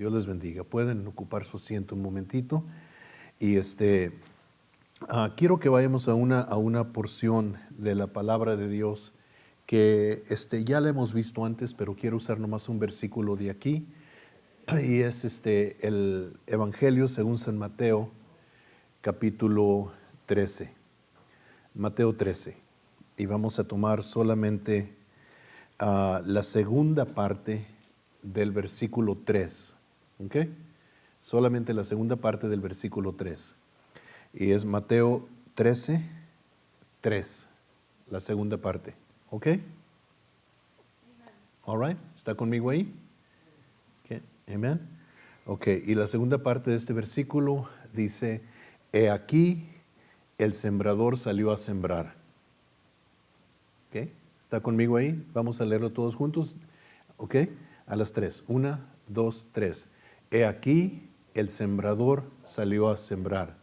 Dios les bendiga. Pueden ocupar su asiento un momentito. Y quiero que vayamos a una porción de la palabra de Dios que ya la hemos visto antes, pero quiero usar nomás un versículo de aquí. Y es el Evangelio según San Mateo, capítulo 13. Mateo 13. Y vamos a tomar solamente la segunda parte del versículo 3. ¿Ok? Solamente la segunda parte del versículo 3. Y es Mateo 13, 3. La segunda parte. ¿Ok? All right. ¿Está conmigo ahí? Okay. Amén. Ok. Y la segunda parte de este versículo dice: He aquí el sembrador salió a sembrar. ¿Ok? ¿Está conmigo ahí? Vamos a leerlo todos juntos. ¿Ok? A las 3. 1, 2, 3. He aquí el sembrador salió a sembrar.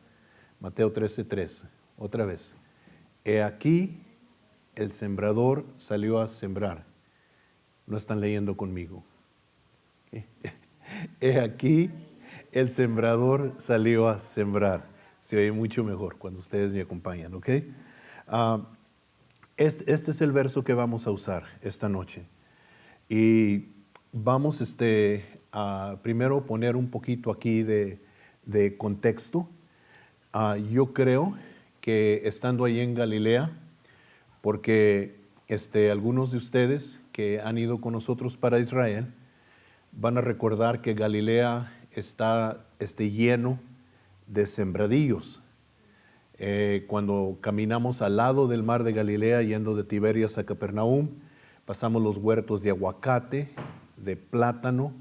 Mateo 13, 3. Otra vez. He aquí el sembrador salió a sembrar. No están leyendo conmigo. ¿Okay? He aquí el sembrador salió a sembrar. Se oye mucho mejor cuando ustedes me acompañan. ¿Ok? Este es el verso que vamos a usar esta noche. Y vamos a primero poner un poquito aquí de contexto. Yo creo que estando ahí en Galilea, porque algunos de ustedes que han ido con nosotros para Israel van a recordar que Galilea está lleno de sembradillos. Cuando caminamos al lado del mar de Galilea, yendo de Tiberias a Capernaum, pasamos los huertos de aguacate, de plátano,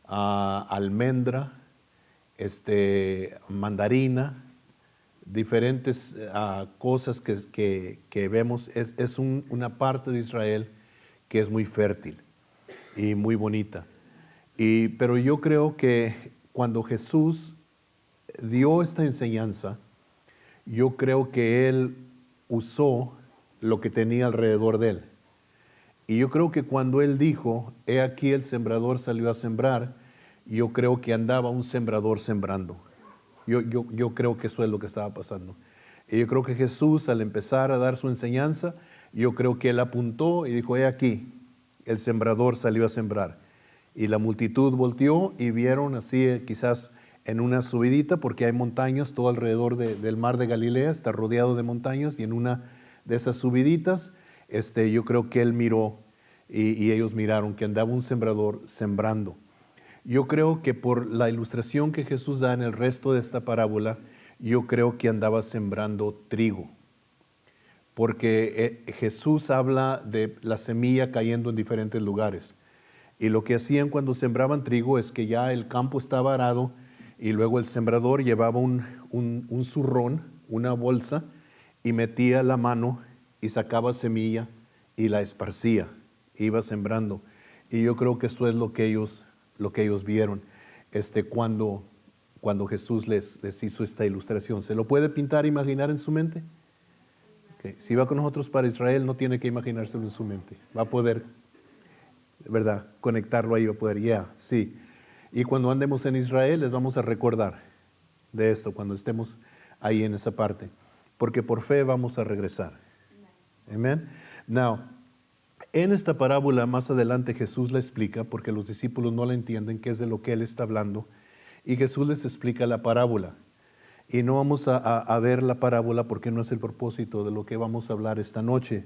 almendra, mandarina, diferentes cosas que vemos. Es una parte de Israel que es muy fértil y muy bonita. Pero yo creo que cuando Jesús dio esta enseñanza, yo creo que Él usó lo que tenía alrededor de Él. Y yo creo que cuando Él dijo, he aquí el sembrador salió a sembrar, yo creo que andaba un sembrador sembrando. Yo creo que eso es lo que estaba pasando. Y yo creo que Jesús, al empezar a dar su enseñanza, yo creo que Él apuntó y dijo, he aquí, el sembrador salió a sembrar. Y la multitud volteó y vieron así quizás en una subidita, porque hay montañas todo alrededor del mar de Galilea, está rodeado de montañas, y en una de esas subiditas, yo creo que Él miró y ellos miraron que andaba un sembrador sembrando. Yo creo que por la ilustración que Jesús da en el resto de esta parábola, yo creo que andaba sembrando trigo. Porque Jesús habla de la semilla cayendo en diferentes lugares. Y lo que hacían cuando sembraban trigo es que ya el campo estaba arado y luego el sembrador llevaba un zurrón, una bolsa, y metía la mano y sacaba semilla y la esparcía, iba sembrando. Y yo creo que esto es lo que ellos vieron cuando Jesús les hizo esta ilustración. ¿Se lo puede pintar, imaginar en su mente? Okay. Si va con nosotros para Israel, no tiene que imaginárselo en su mente. Va a poder, ¿verdad?, conectarlo ahí, va a poder, sí. Y cuando andemos en Israel, les vamos a recordar de esto, cuando estemos ahí en esa parte. Porque por fe vamos a regresar. Amén. Now, en esta parábola más adelante Jesús la explica, porque los discípulos no la entienden, qué es de lo que Él está hablando, y Jesús les explica la parábola. Y no vamos a ver la parábola porque no es el propósito de lo que vamos a hablar esta noche.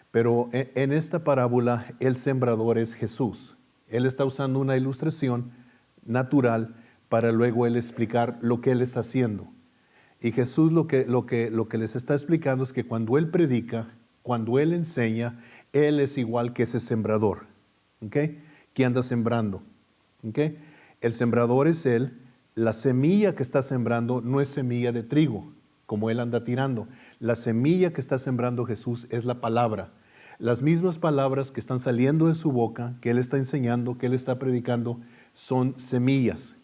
Pero en esta parábola el sembrador es Jesús. Él está usando una ilustración natural para luego Él explicar lo que Él está haciendo. Y Jesús lo que les está explicando es que cuando Él predica, cuando Él enseña, Él es igual que ese sembrador, ¿okay?, que anda sembrando. ¿Okay? El sembrador es Él. La semilla que está sembrando no es semilla de trigo, como Él anda tirando. La semilla que está sembrando Jesús es la palabra. Las mismas palabras que están saliendo de su boca, que Él está enseñando, que Él está predicando, son semillas.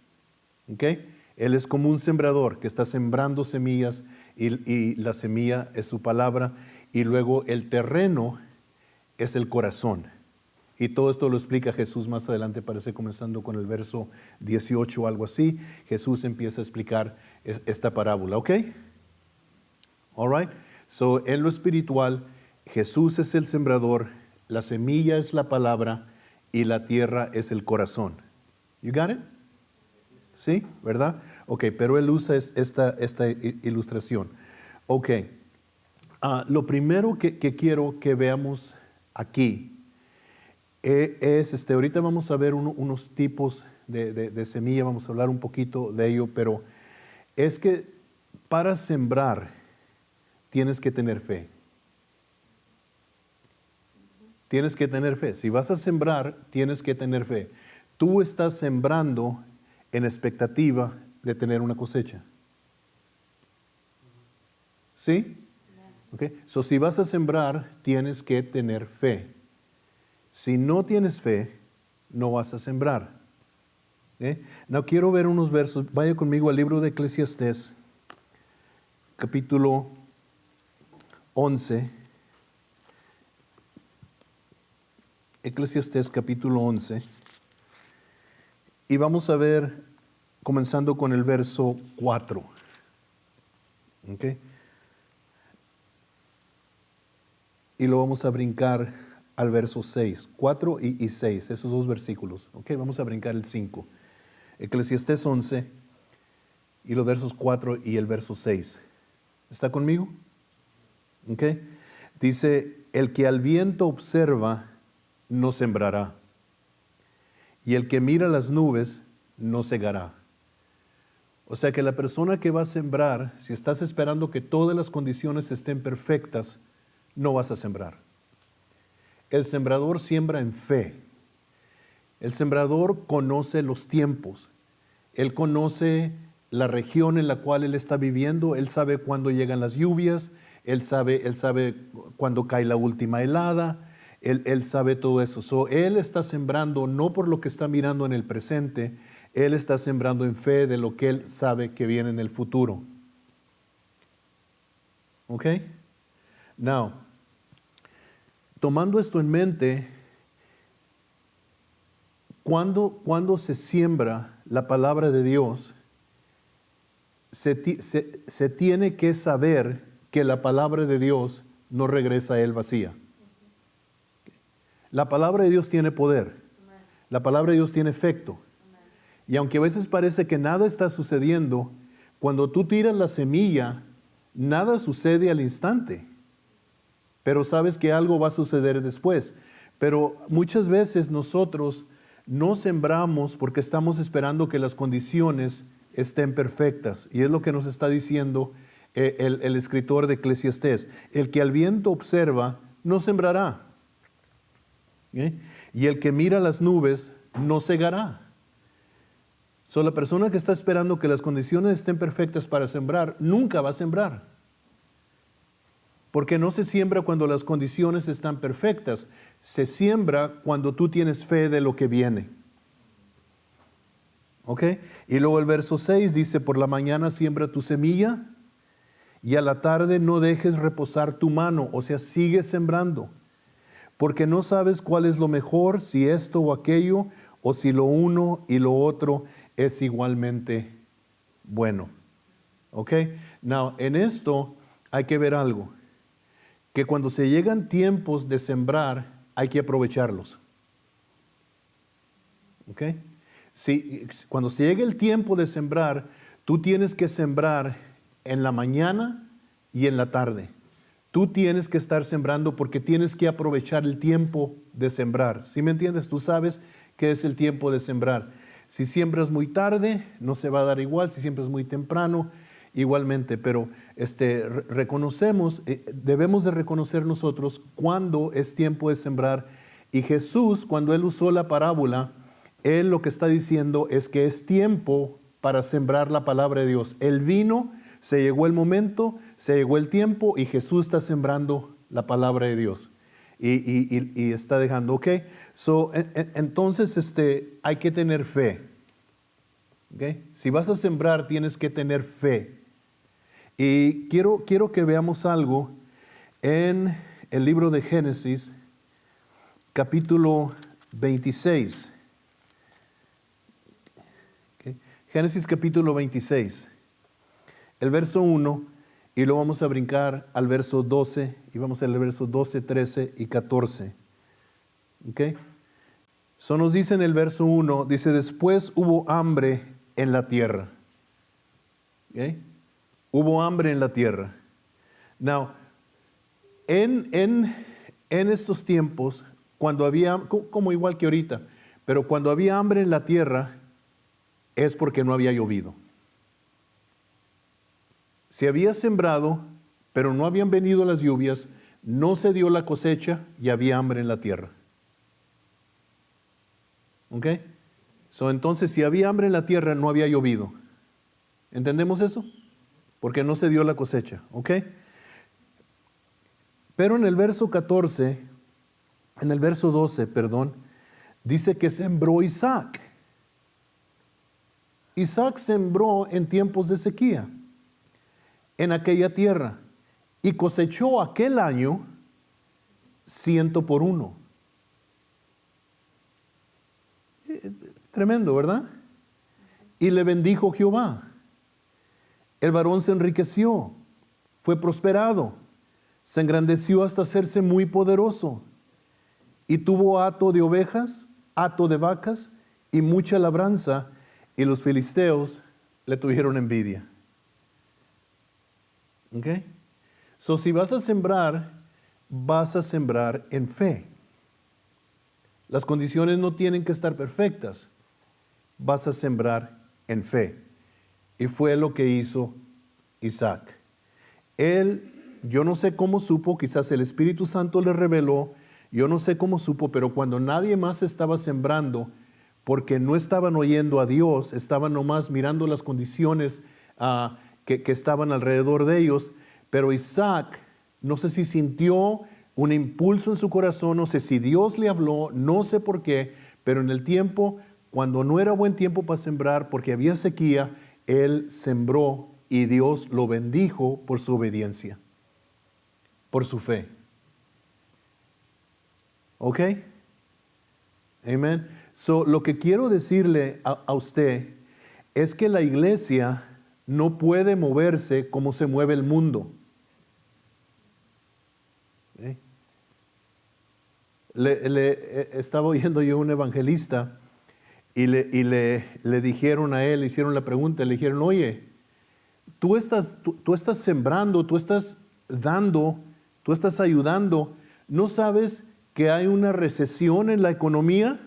¿Okay? Él es como un sembrador que está sembrando semillas y la semilla es su palabra. Y luego el terreno es el corazón. Y todo esto lo explica Jesús más adelante, parece comenzando con el verso 18 o algo así. Jesús empieza a explicar esta parábola, ¿ok? All right. So, en lo espiritual, Jesús es el sembrador, la semilla es la palabra y la tierra es el corazón. You got it? ¿Sí? ¿Verdad? Ok, pero él usa esta ilustración. Ok. Lo primero que quiero que veamos aquí es, ahorita vamos a ver unos tipos de semilla, vamos a hablar un poquito de ello, pero es que para sembrar tienes que tener fe. Tienes que tener fe. Si vas a sembrar, tienes que tener fe. Tú estás sembrando en expectativa de tener una cosecha. ¿Sí? Okay. So, si vas a sembrar, tienes que tener fe. Si no tienes fe, no vas a sembrar. No quiero ver unos versos. Vaya conmigo al libro de Eclesiastés, capítulo 11. Eclesiastés, capítulo 11. Y vamos a ver, comenzando con el verso 4. ¿Okay? Y lo vamos a brincar al verso 6, 4 y 6, esos dos versículos. Ok, vamos a brincar el 5. Eclesiastés 11 y los versos 4 y el verso 6. ¿Está conmigo? Ok. Dice, el que al viento observa, no sembrará. Y el que mira las nubes, no segará. O sea que la persona que va a sembrar, si estás esperando que todas las condiciones estén perfectas, no vas a sembrar. El sembrador siembra en fe. El sembrador conoce los tiempos. Él conoce la región en la cual él está viviendo. Él sabe cuándo llegan las lluvias. Él sabe cuándo cae la última helada. Él sabe todo eso. So, él está sembrando no por lo que está mirando en el presente. Él está sembrando en fe de lo que él sabe que viene en el futuro. ¿Ok? Now, tomando esto en mente, cuando se siembra la palabra de Dios, se tiene que saber que la palabra de Dios no regresa a él vacía. La palabra de Dios tiene poder. La palabra de Dios tiene efecto. Y aunque a veces parece que nada está sucediendo, cuando tú tiras la semilla, nada sucede al instante. Pero sabes que algo va a suceder después. Pero muchas veces nosotros no sembramos porque estamos esperando que las condiciones estén perfectas. Y es lo que nos está diciendo el escritor de Eclesiastés. El que al viento observa, no sembrará. Y el que mira las nubes, no segará. So, la persona que está esperando que las condiciones estén perfectas para sembrar, nunca va a sembrar. Porque no se siembra cuando las condiciones están perfectas. Se siembra cuando tú tienes fe de lo que viene. ¿Ok? Y luego el verso 6 dice, por la mañana siembra tu semilla y a la tarde no dejes reposar tu mano. O sea, sigue sembrando. Porque no sabes cuál es lo mejor, si esto o aquello, o si lo uno y lo otro es igualmente bueno. ¿Ok? Now, en esto hay que ver algo. Que cuando se llegan tiempos de sembrar, hay que aprovecharlos. ¿Ok? Cuando se llegue el tiempo de sembrar, tú tienes que sembrar en la mañana y en la tarde. Tú tienes que estar sembrando porque tienes que aprovechar el tiempo de sembrar. ¿Sí me entiendes? Tú sabes qué es el tiempo de sembrar. Si siembras muy tarde, no se va a dar igual. Si siembras muy temprano, igualmente. Pero reconocemos, debemos de reconocer nosotros cuándo es tiempo de sembrar. Y Jesús, cuando Él usó la parábola, Él lo que está diciendo es que es tiempo para sembrar la palabra de Dios. Él vino, se llegó el momento, se llegó el tiempo y Jesús está sembrando la palabra de Dios. Y está dejando, ¿ok? Entonces hay que tener fe. ¿Okay? Si vas a sembrar, tienes que tener fe. Y quiero que veamos algo en el libro de Génesis, capítulo 26. Okay. Génesis capítulo 26. El verso 1, y luego vamos a brincar al verso 12, y vamos a leer el verso 12, 13 y 14. ¿Ok? Eso nos dice en el verso 1, dice, después hubo hambre en la tierra. ¿Ok? Hubo hambre en la tierra. Now, en estos tiempos, cuando había, como igual que ahorita, pero cuando había hambre en la tierra, es porque no había llovido. Se había sembrado, pero no habían venido las lluvias, no se dio la cosecha y había hambre en la tierra. ¿Ok? Entonces, si había hambre en la tierra, no había llovido. ¿Entendemos eso? Porque no se dio la cosecha. ¿Ok? Pero en el verso 14, en el verso 12, perdón, dice que sembró Isaac. Isaac sembró en tiempos de sequía en aquella tierra y cosechó aquel año 100 por 1. Tremendo, ¿verdad? Y le bendijo Jehová. El varón se enriqueció, fue prosperado, se engrandeció hasta hacerse muy poderoso y tuvo hato de ovejas, hato de vacas y mucha labranza, y los filisteos le tuvieron envidia. ¿Ok? Si vas a sembrar en fe. Las condiciones no tienen que estar perfectas. Vas a sembrar en fe. Y fue lo que hizo Isaac. Él, yo no sé cómo supo, quizás el Espíritu Santo le reveló, yo no sé cómo supo, pero cuando nadie más estaba sembrando, porque no estaban oyendo a Dios, estaban nomás mirando las condiciones que estaban alrededor de ellos, pero Isaac, no sé si sintió un impulso en su corazón, no sé si Dios le habló, no sé por qué, pero en el tiempo, cuando no era buen tiempo para sembrar, porque había sequía, él sembró y Dios lo bendijo por su obediencia, por su fe. ¿Ok? Amén. Lo que quiero decirle a usted es que la iglesia no puede moverse como se mueve el mundo. ¿Okay? Estaba oyendo yo un evangelista y le dijeron a él, le hicieron la pregunta, le dijeron, oye, tú estás sembrando, tú estás dando, tú estás ayudando, ¿no sabes que hay una recesión en la economía?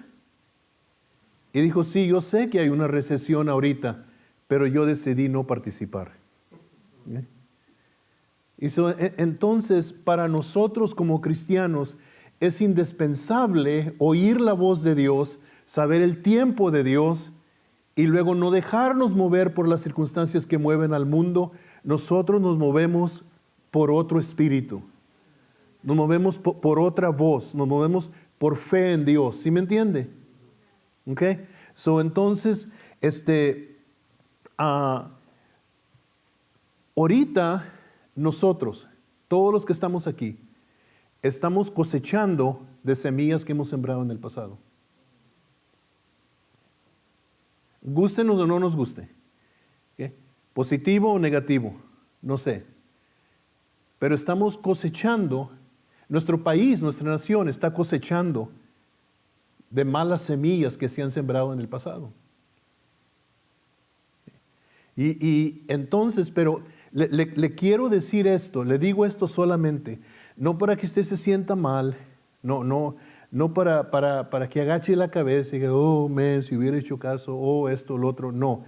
Y dijo, sí, yo sé que hay una recesión ahorita, pero yo decidí no participar. ¿Okay? Entonces, para nosotros como cristianos, es indispensable oír la voz de Dios, saber el tiempo de Dios y luego no dejarnos mover por las circunstancias que mueven al mundo. Nosotros nos movemos por otro espíritu, nos movemos por otra voz, nos movemos por fe en Dios. ¿Sí me entiende? ¿Ok? Entonces, ahorita nosotros, todos los que estamos aquí, estamos cosechando de semillas que hemos sembrado en el pasado. Gústenos o no nos guste. ¿Okay? Positivo o negativo, no sé. Pero estamos cosechando, nuestro país, nuestra nación está cosechando de malas semillas que se han sembrado en el pasado. Y entonces, pero le quiero decir esto, le digo esto solamente, no para que usted se sienta mal, no para que agache la cabeza y diga, oh, si hubiera hecho caso, oh, esto, lo otro, no.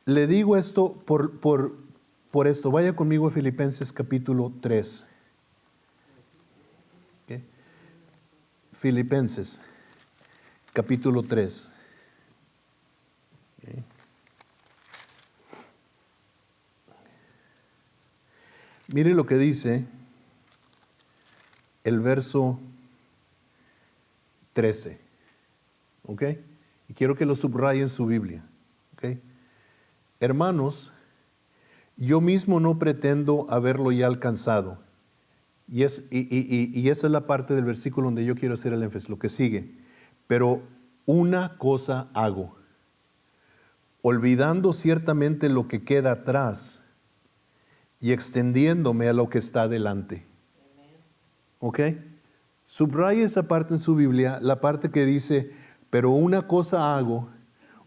Le digo esto por esto. Vaya conmigo a Filipenses capítulo 3. ¿Okay? Filipenses capítulo 3. ¿Okay? Mire lo que dice el verso 13, ¿ok? Y quiero que lo subraye en su Biblia, ¿ok? Hermanos, yo mismo no pretendo haberlo ya alcanzado. Y esa es la parte del versículo donde yo quiero hacer el énfasis, lo que sigue. Pero una cosa hago, olvidando ciertamente lo que queda atrás y extendiéndome a lo que está delante. ¿Ok? Subraya esa parte en su Biblia, la parte que dice, pero una cosa hago,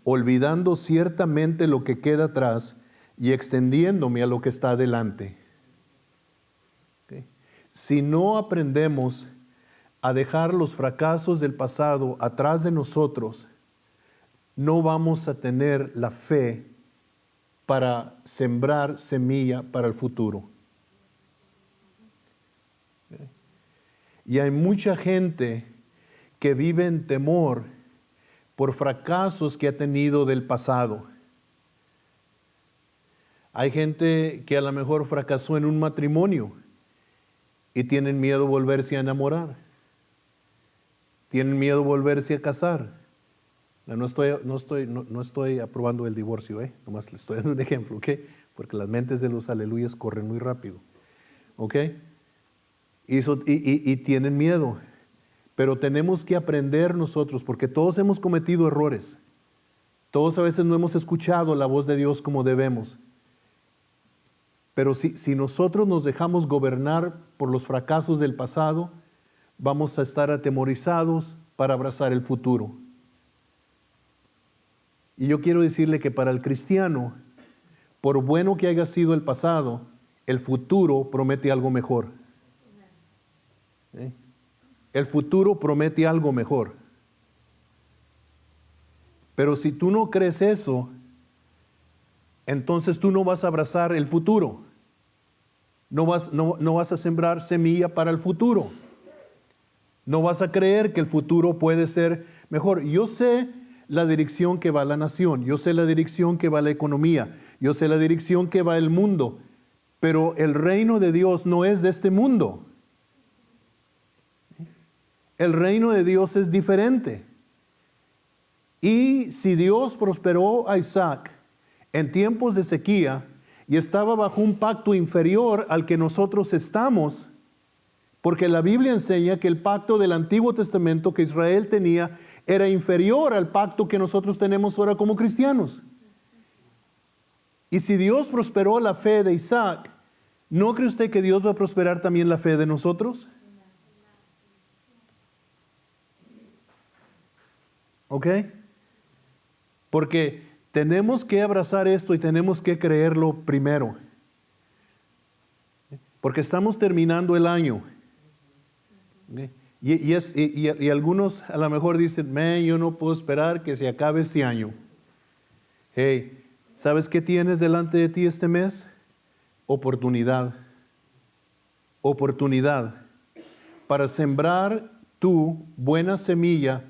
olvidando ciertamente lo que queda atrás y extendiéndome a lo que está delante. ¿Ok? Si no aprendemos a dejar los fracasos del pasado atrás de nosotros, no vamos a tener la fe para sembrar semilla para el futuro. Y hay mucha gente que vive en temor por fracasos que ha tenido del pasado. Hay gente que a lo mejor fracasó en un matrimonio y tienen miedo volverse a enamorar. Tienen miedo volverse a casar. No estoy aprobando el divorcio, nomás les estoy dando un ejemplo, ¿ok? Porque las mentes de los aleluyas corren muy rápido, ¿ok? Y tienen miedo, pero tenemos que aprender nosotros, porque todos hemos cometido errores. Todos a veces no hemos escuchado la voz de Dios como debemos. Pero si nosotros nos dejamos gobernar por los fracasos del pasado, vamos a estar atemorizados para abrazar el futuro. Y yo quiero decirle que para el cristiano, por bueno que haya sido el pasado, el futuro promete algo mejor. El futuro promete algo mejor. Pero si tú no crees eso, entonces tú no vas a abrazar el futuro. No vas a sembrar semilla para el futuro. No vas a creer que el futuro puede ser mejor. Yo sé la dirección que va la nación. Yo sé la dirección que va la economía. Yo sé la dirección que va el mundo. Pero el reino de Dios no es de este mundo. El reino de Dios es diferente. Y si Dios prosperó a Isaac en tiempos de sequía y estaba bajo un pacto inferior al que nosotros estamos, porque la Biblia enseña que el pacto del Antiguo Testamento que Israel tenía era inferior al pacto que nosotros tenemos ahora como cristianos. Y si Dios prosperó la fe de Isaac, ¿no cree usted que Dios va a prosperar también la fe de nosotros? ¿Ok? Porque tenemos que abrazar esto y tenemos que creerlo primero. Porque estamos terminando el año. ¿Okay? Y algunos a lo mejor dicen, yo no puedo esperar que se acabe este año. Hey, ¿sabes qué tienes delante de ti este mes? Oportunidad. Oportunidad para sembrar tu buena semilla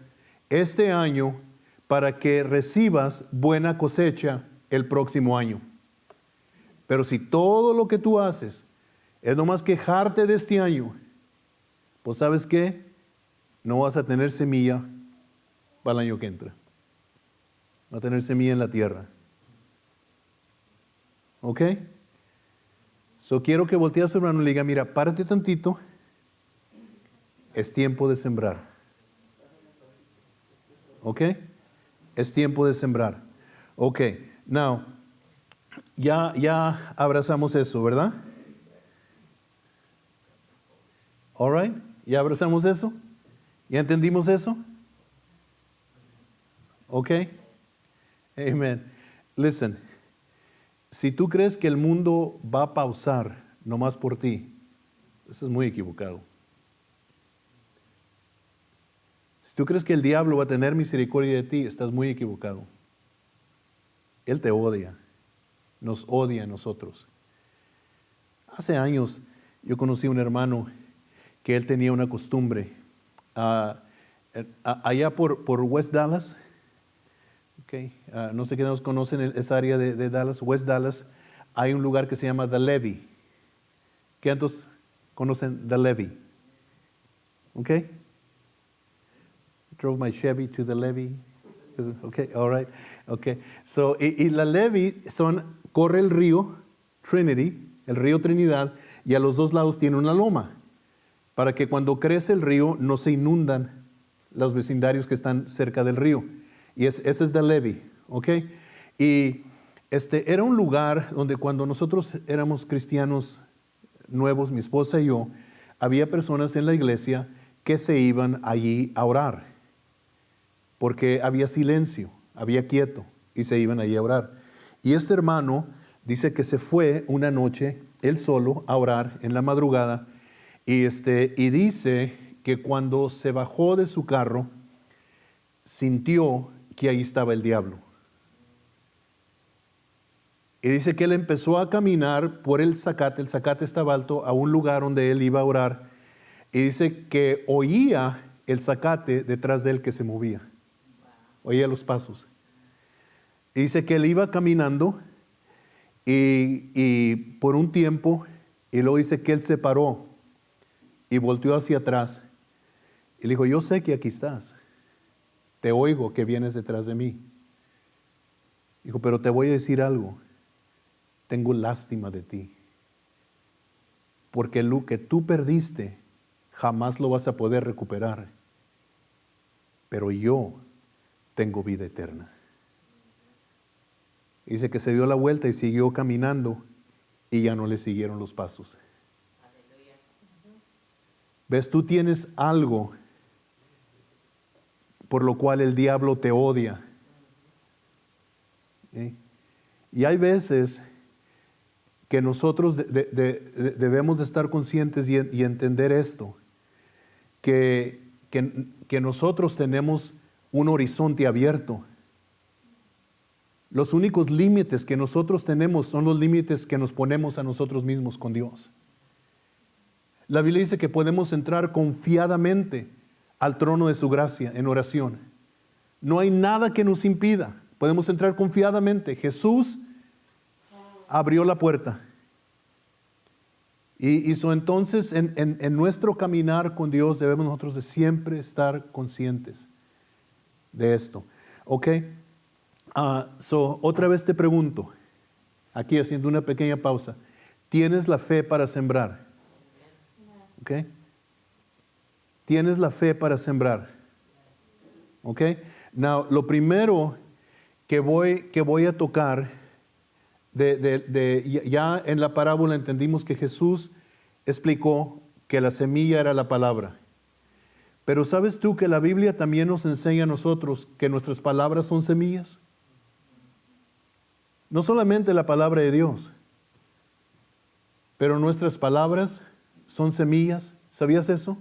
este año para que recibas buena cosecha el próximo año. Pero si todo lo que tú haces es nomás quejarte de este año, pues ¿sabes qué? No vas a tener semilla para el año que entra. Va a tener semilla en la tierra. ¿Ok? So quiero que voltee a su hermano y le diga, mira, párate tantito. Es tiempo de sembrar. ¿Ok? Es tiempo de sembrar. Ok, now, ya abrazamos eso, ¿verdad? All right, ¿ya abrazamos eso? ¿Ya entendimos eso? Ok, amen. Listen, si tú crees que el mundo va a pausar nomás por ti, eso es muy equivocado. Si tú crees que el diablo va a tener misericordia de ti, estás muy equivocado. Él te odia, nos odia a nosotros. Hace años yo conocí a un hermano que él tenía una costumbre. Allá por West Dallas, okay, no sé quiénes conocen esa área de Dallas, West Dallas, hay un lugar que se llama The Levee. ¿Cuántos conocen The Levee? Okay. Drove my Chevy to the levee. Okay, all right. Okay. So, y la levee corre el río Trinity, el río Trinidad, y a los dos lados tiene una loma, para que cuando crece el río no se inundan los vecindarios que están cerca del río. Y ese es de Levi, ¿ok? Y era un lugar donde cuando nosotros éramos cristianos nuevos, mi esposa y yo, había personas en la iglesia que se iban allí a orar, porque había silencio, había quieto, y se iban allí a orar. Y este hermano dice que se fue una noche, él solo, a orar en la madrugada, y dice que cuando se bajó de su carro, sintió que ahí estaba el diablo. Y dice que él empezó a caminar por el zacate estaba alto, a un lugar donde él iba a orar, y dice que oía el zacate detrás de él que se movía, oía los pasos. Y dice que él iba caminando y por un tiempo, y luego dice que él se paró y volteó hacia atrás y le dijo, yo sé que aquí estás, te oigo que vienes detrás de mí. Dijo, pero te voy a decir algo, tengo lástima de ti, porque lo que tú perdiste jamás lo vas a poder recuperar, pero yo tengo vida eterna. Dice que se dio la vuelta y siguió caminando y ya no le siguieron los pasos. ¿Ves? Tú tienes algo por lo cual el diablo te odia. ¿Sí? Y hay veces que nosotros debemos de estar conscientes y entender esto, que nosotros tenemos un horizonte abierto. Los únicos límites que nosotros tenemos son los límites que nos ponemos a nosotros mismos con Dios. La Biblia dice que podemos entrar confiadamente al trono de su gracia en oración. No hay nada que nos impida. Podemos entrar confiadamente. Jesús abrió la puerta. Y entonces en nuestro caminar con Dios debemos nosotros de siempre estar conscientes de esto. ¿Ok? Otra vez te pregunto, aquí haciendo una pequeña pausa, ¿tienes la fe para sembrar? ¿Ok? ¿Tienes la fe para sembrar? ¿Ok? Now, lo primero que voy a tocar, ya en la parábola entendimos que Jesús explicó que la semilla era la palabra. Pero ¿sabes tú que la Biblia también nos enseña a nosotros que nuestras palabras son semillas? No solamente la palabra de Dios, pero nuestras palabras son semillas. ¿Sabías eso?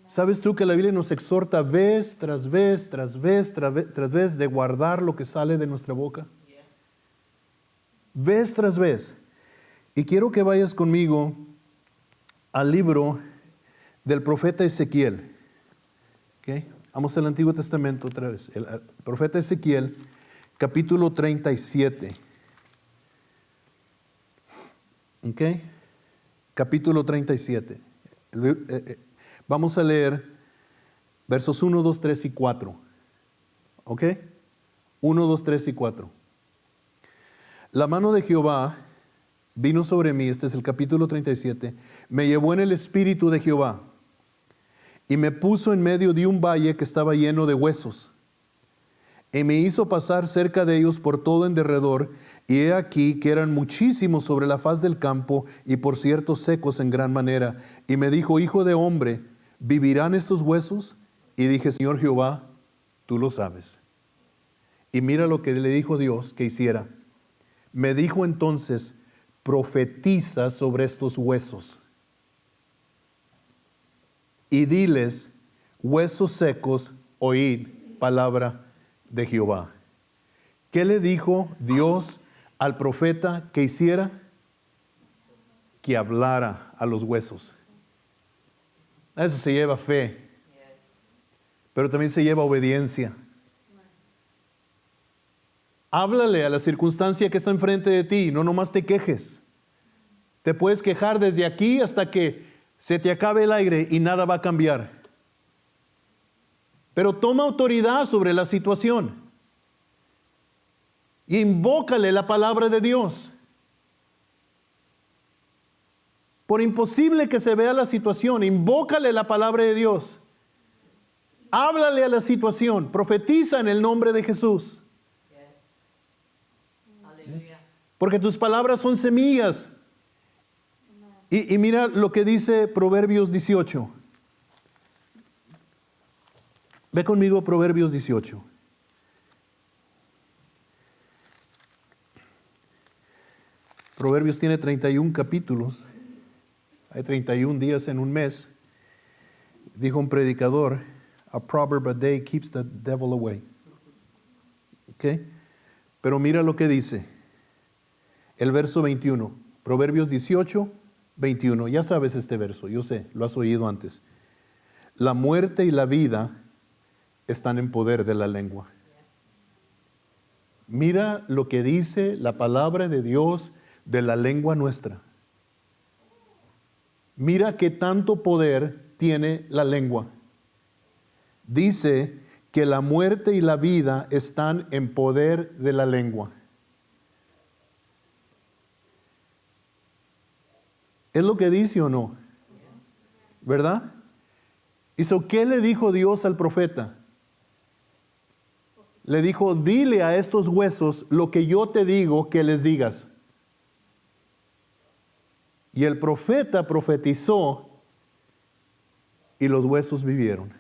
¿Sabes tú que la Biblia nos exhorta vez tras vez de guardar lo que sale de nuestra boca? Vez tras vez. Y quiero que vayas conmigo al libro del profeta Ezequiel. ¿Okay? Vamos al Antiguo Testamento otra vez. El profeta Ezequiel, capítulo 37. ¿Ok? Capítulo 37. Vamos a leer versos 1, 2, 3 y 4. ¿Ok? 1, 2, 3 y 4. La mano de Jehová vino sobre mí, este es el capítulo 37, me llevó en el espíritu de Jehová y me puso en medio de un valle que estaba lleno de huesos. Y me hizo pasar cerca de ellos por todo en derredor, y he aquí que eran muchísimos sobre la faz del campo, y por cierto secos en gran manera. Y me dijo, hijo de hombre, ¿vivirán estos huesos? Y dije, Señor Jehová, tú lo sabes. Y mira lo que le dijo Dios que hiciera. Me dijo entonces, profetiza sobre estos huesos. Y diles, huesos secos, oíd palabra de Jehová. ¿Qué le dijo Dios al profeta que hiciera? Que hablara a los huesos. Eso se lleva fe, pero también se lleva obediencia. Háblale a la circunstancia que está enfrente de ti, no nomás te quejes. Te puedes quejar desde aquí hasta que se te acabe el aire y nada va a cambiar. Pero toma autoridad sobre la situación. Y invócale la palabra de Dios. Por imposible que se vea la situación, invócale la palabra de Dios. Háblale a la situación. Profetiza en el nombre de Jesús. Porque tus palabras son semillas. Y mira lo que dice Proverbios 18. Ve conmigo a Proverbios 18. Proverbios tiene 31 capítulos. Hay 31 días en un mes. Dijo un predicador, a proverb a day keeps the devil away. ¿Okay? Pero mira lo que dice. El verso 21. Proverbios 18, 21. Ya sabes este verso, yo sé, lo has oído antes. La muerte y la vida están en poder de la lengua. Mira lo que dice la palabra de Dios de la lengua nuestra. Mira qué tanto poder tiene la lengua. Dice que la muerte y la vida están en poder de la lengua. ¿Es lo que dice o no? ¿Verdad? ¿Y qué le dijo Dios al profeta? Le dijo, dile a estos huesos lo que yo te digo que les digas. Y el profeta profetizó y los huesos vivieron.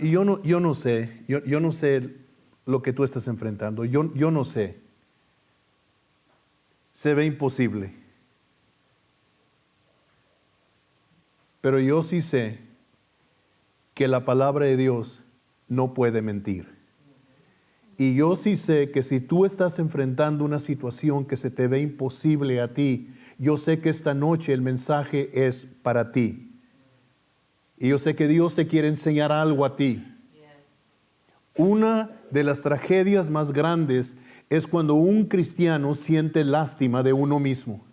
Y yo no sé lo que tú estás enfrentando. Yo no sé. Se ve imposible. Pero yo sí sé que la palabra de Dios no puede mentir. Y yo sí sé que si tú estás enfrentando una situación que se te ve imposible a ti, yo sé que esta noche el mensaje es para ti. Y yo sé que Dios te quiere enseñar algo a ti. Una de las tragedias más grandes es cuando un cristiano siente lástima de uno mismo.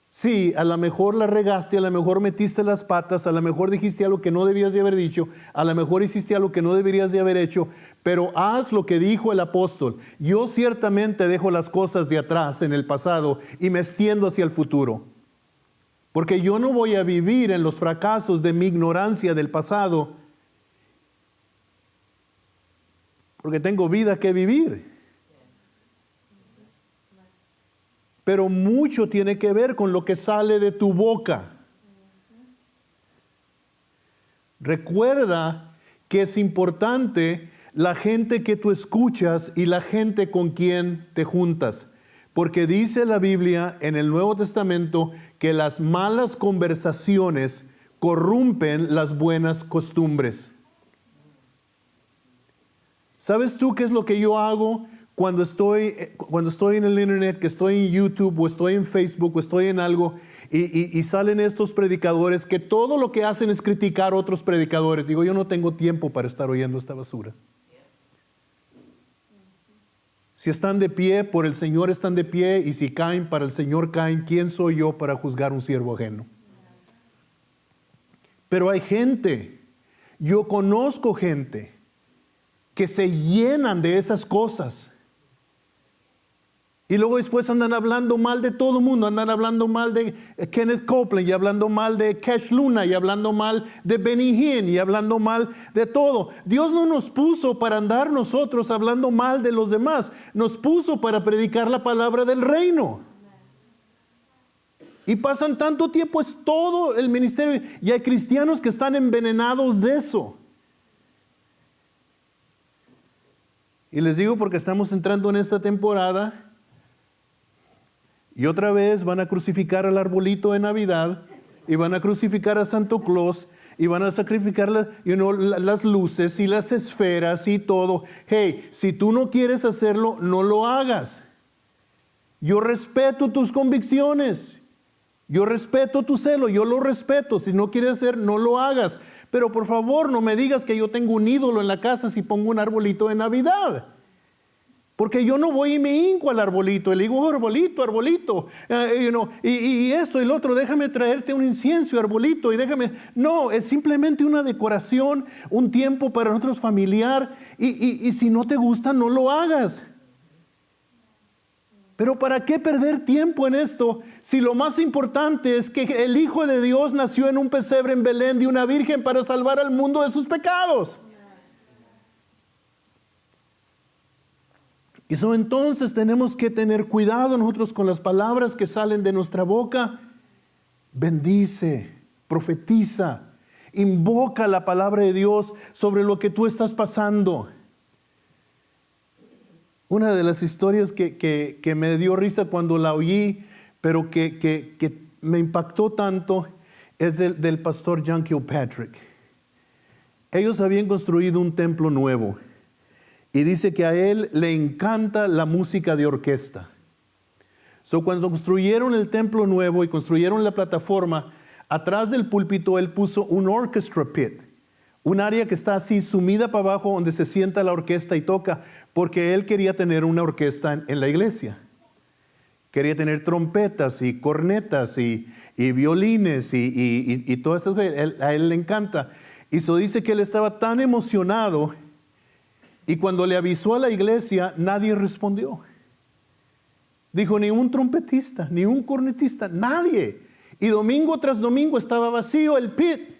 Sí, a lo mejor la regaste, a lo mejor metiste las patas, a lo mejor dijiste algo que no debías de haber dicho, a lo mejor hiciste algo que no deberías de haber hecho, pero haz lo que dijo el apóstol. Yo ciertamente dejo las cosas de atrás en el pasado y me extiendo hacia el futuro. Porque yo no voy a vivir en los fracasos de mi ignorancia del pasado, porque tengo vida que vivir. Pero mucho tiene que ver con lo que sale de tu boca. Recuerda que es importante la gente que tú escuchas y la gente con quien te juntas. Porque dice la Biblia en el Nuevo Testamento que las malas conversaciones corrompen las buenas costumbres. ¿Sabes tú qué es lo que yo hago? Cuando estoy en el internet, que estoy en YouTube o estoy en Facebook o estoy en algo y salen estos predicadores que todo lo que hacen es criticar a otros predicadores. Digo, yo no tengo tiempo para estar oyendo esta basura. Si están de pie, por el Señor están de pie, y si caen, para el Señor caen. ¿Quién soy yo para juzgar un siervo ajeno? Pero hay gente, yo conozco gente que se llenan de esas cosas. Y luego después andan hablando mal de todo el mundo, andan hablando mal de Kenneth Copeland, y hablando mal de Cash Luna, y hablando mal de Benny Hinn, y hablando mal de todo. Dios no nos puso para andar nosotros hablando mal de los demás, nos puso para predicar la palabra del reino. Y pasan tanto tiempo, es todo el ministerio, y hay cristianos que están envenenados de eso. Y les digo porque estamos entrando en esta temporada. Y otra vez van a crucificar al arbolito de Navidad, y van a crucificar a Santo Claus, y van a sacrificar las luces y las esferas y todo. Hey, si tú no quieres hacerlo, no lo hagas. Yo respeto tus convicciones, yo respeto tu celo, yo lo respeto. Si no quieres hacer, no lo hagas. Pero por favor, no me digas que yo tengo un ídolo en la casa si pongo un arbolito de Navidad. Porque yo no voy y me hinco al arbolito y le digo, arbolito, arbolito, y esto y lo otro, déjame traerte un incienso, arbolito, y déjame. No, es simplemente una decoración, un tiempo para nosotros familiar, y si no te gusta, no lo hagas. Pero ¿para qué perder tiempo en esto si lo más importante es que el Hijo de Dios nació en un pesebre en Belén de una virgen para salvar al mundo de sus pecados? Y entonces tenemos que tener cuidado nosotros con las palabras que salen de nuestra boca. Bendice, profetiza, invoca la palabra de Dios sobre lo que tú estás pasando. Una de las historias que me dio risa cuando la oí, pero que me impactó tanto, es del pastor John Kilpatrick. Ellos habían construido un templo nuevo y dice que a él le encanta la música de orquesta. Cuando construyeron el templo nuevo y construyeron la plataforma, atrás del púlpito él puso un orchestra pit. Un área que está así sumida para abajo donde se sienta la orquesta y toca, porque él quería tener una orquesta en la iglesia. Quería tener trompetas y cornetas y violines y todo eso. A él le encanta. Y dice que él estaba tan emocionado y cuando le avisó a la iglesia nadie respondió. Dijo, ni un trompetista, ni un cornetista, nadie. Y domingo tras domingo estaba vacío el pit.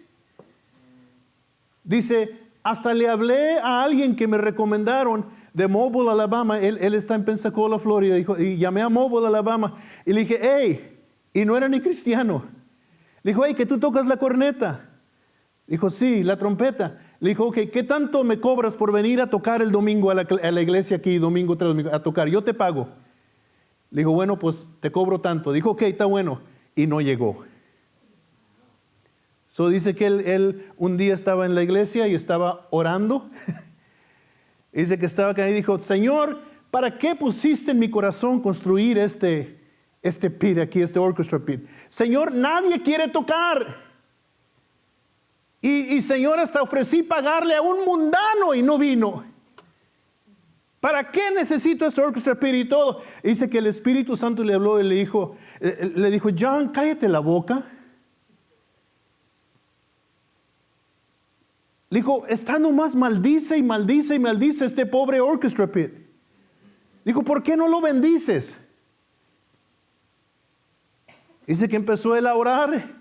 Dice, hasta le hablé a alguien que me recomendaron de Mobile, Alabama. Él está en Pensacola, Florida. Dijo, y llamé a Mobile, Alabama. Y le dije, hey, y no era ni cristiano. Le dijo, hey, que tú tocas la corneta. Dijo, sí, la trompeta. Le dijo, ok, ¿qué tanto me cobras por venir a tocar el domingo a la iglesia aquí, domingo tras domingo, a tocar? Yo te pago. Le dijo, bueno, pues te cobro tanto. Dijo, ok, está bueno. Y no llegó. Dice que él un día estaba en la iglesia y estaba orando. Dice que estaba acá y dijo, Señor, ¿para qué pusiste en mi corazón construir este pit aquí, este orchestra pit? Señor, nadie quiere tocar. Y Señor, hasta ofrecí pagarle a un mundano y no vino. ¿Para qué necesito este orchestra pit y todo? Dice que el Espíritu Santo le habló y le dijo, John, cállate la boca. Le dijo, está nomás maldice y maldice y maldice este pobre orchestra pit. Dijo, ¿por qué no lo bendices? Dice que empezó él a orar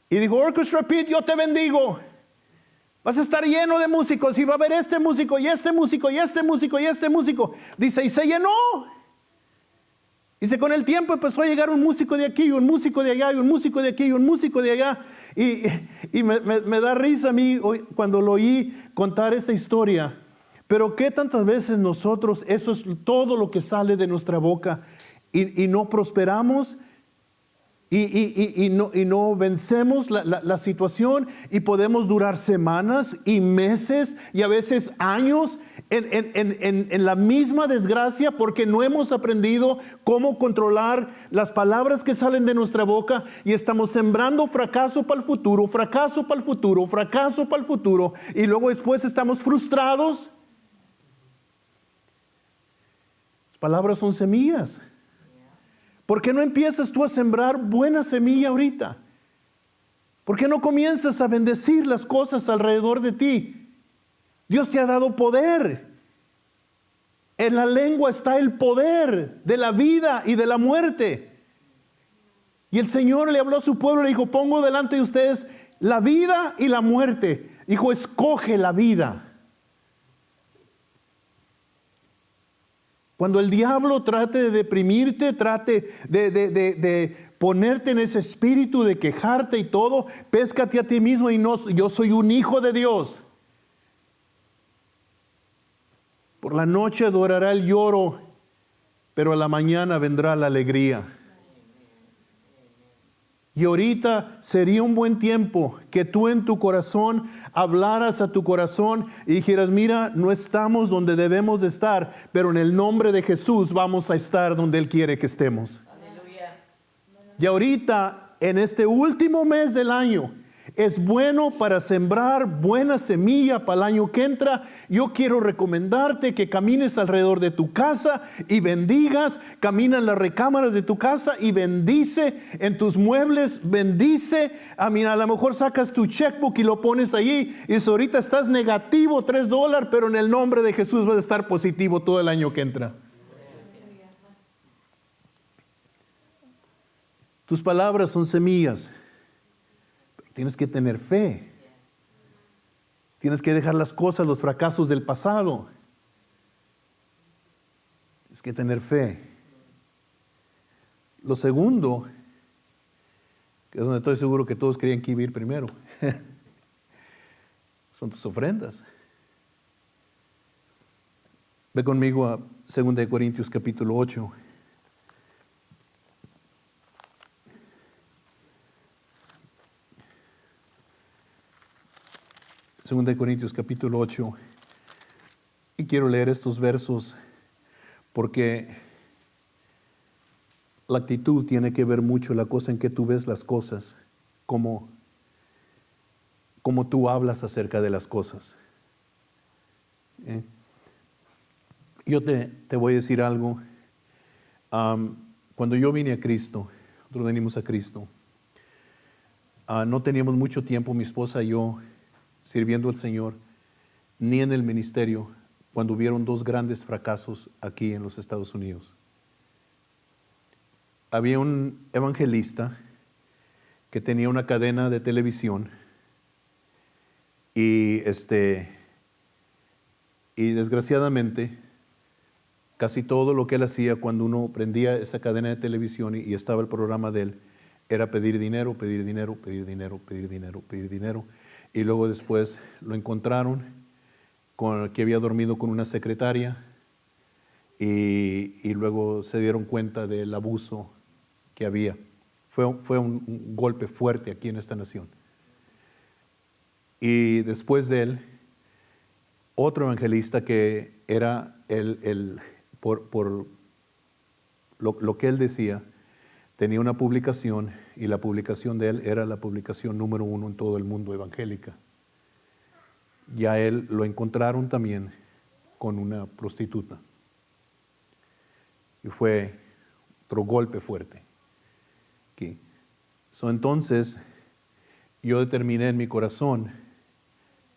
y dijo, orchestra pit, yo te bendigo. Vas a estar lleno de músicos y va a haber este músico y este músico y este músico y este músico. Dice, y se llenó. Dice, con el tiempo empezó a llegar un músico de aquí, un músico de allá, y un músico de aquí, y un músico de allá. Y me da risa a mí cuando lo oí contar esa historia. Pero qué tantas veces nosotros, eso es todo lo que sale de nuestra boca, y no prosperamos, y no vencemos la situación, y podemos durar semanas y meses y a veces años en la misma desgracia porque no hemos aprendido cómo controlar las palabras que salen de nuestra boca y estamos sembrando fracaso para el futuro, fracaso para el futuro, fracaso para el futuro, y luego después estamos frustrados. Las palabras son semillas. ¿Por qué no empiezas tú a sembrar buena semilla ahorita? ¿Por qué no comienzas a bendecir las cosas alrededor de ti? Dios te ha dado poder. En la lengua está el poder de la vida y de la muerte. Y el Señor le habló a su pueblo y le dijo, pongo delante de ustedes la vida y la muerte. Dijo, escoge la vida. Cuando el diablo trate de deprimirte, trate de ponerte en ese espíritu de quejarte y todo, péscate a ti mismo y no, yo soy un hijo de Dios. Por la noche adorará el lloro, pero a la mañana vendrá la alegría. Y ahorita sería un buen tiempo que tú en tu corazón hablaras a tu corazón y dijeras, mira, no estamos donde debemos de estar, pero en el nombre de Jesús vamos a estar donde Él quiere que estemos. Aleluya. Y ahorita, en este último mes del año, es bueno para sembrar buena semilla para el año que entra. Yo quiero recomendarte que camines alrededor de tu casa y bendigas. Camina en las recámaras de tu casa y bendice en tus muebles, bendice. A lo mejor sacas tu checkbook y lo pones allí y dices, ahorita estás negativo $3, pero en el nombre de Jesús vas a estar positivo todo el año que entra. Tus palabras son semillas. Pero tienes que tener fe. Tienes que dejar las cosas, los fracasos del pasado. Tienes que tener fe. Lo segundo, que es donde estoy seguro que todos querían que iba a ir primero, son tus ofrendas. Ve conmigo a 2 Corintios capítulo 8. 2 Corintios capítulo 8. Y quiero leer estos versos porque la actitud tiene que ver mucho, la cosa en que tú ves las cosas, como tú hablas acerca de las cosas. Yo te voy a decir algo. Cuando yo vine a Cristo, nosotros venimos a Cristo, no teníamos mucho tiempo, mi esposa y yo, sirviendo al Señor, ni en el ministerio, cuando hubieron dos grandes fracasos aquí en los Estados Unidos. Había un evangelista que tenía una cadena de televisión y desgraciadamente casi todo lo que él hacía cuando uno prendía esa cadena de televisión y estaba el programa de él era pedir dinero, pedir dinero, pedir dinero, pedir dinero, pedir dinero. Y luego después lo encontraron que había dormido con una secretaria y luego se dieron cuenta del abuso que había. Fue un golpe fuerte aquí en esta nación. Y después de él, otro evangelista que era por lo que él decía, tenía una publicación y la publicación de él era la publicación número 1 en todo el mundo evangélica. Y a él lo encontraron también con una prostituta. Y fue otro golpe fuerte. Entonces, yo determiné en mi corazón,